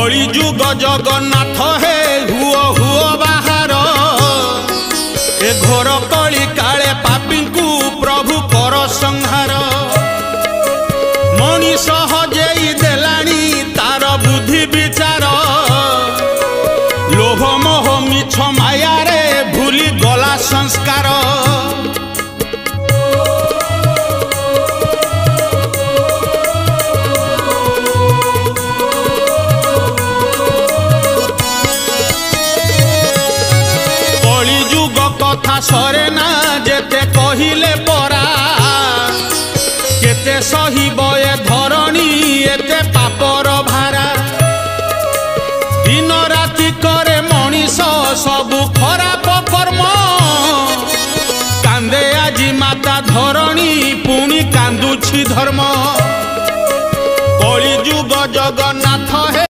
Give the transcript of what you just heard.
कली जुग जगन्नाथ हे हुओ हुओ बाहर ए घोर कली काले पापी को प्रभु कर संहार मनीष हजेई देलानी तार बुद्धि विचार लोभ मोह मिछ माया रे भूली गला संस्कार कथा सरे ना जेते कहिले परा केते सही बये धरणी एते पापर भारा दिन राति करे मनीष सबु खराब कर्म कांदे आजी माता धरणी पुणी कांदुछि धर्म कली जुग जगन्नाथ हे।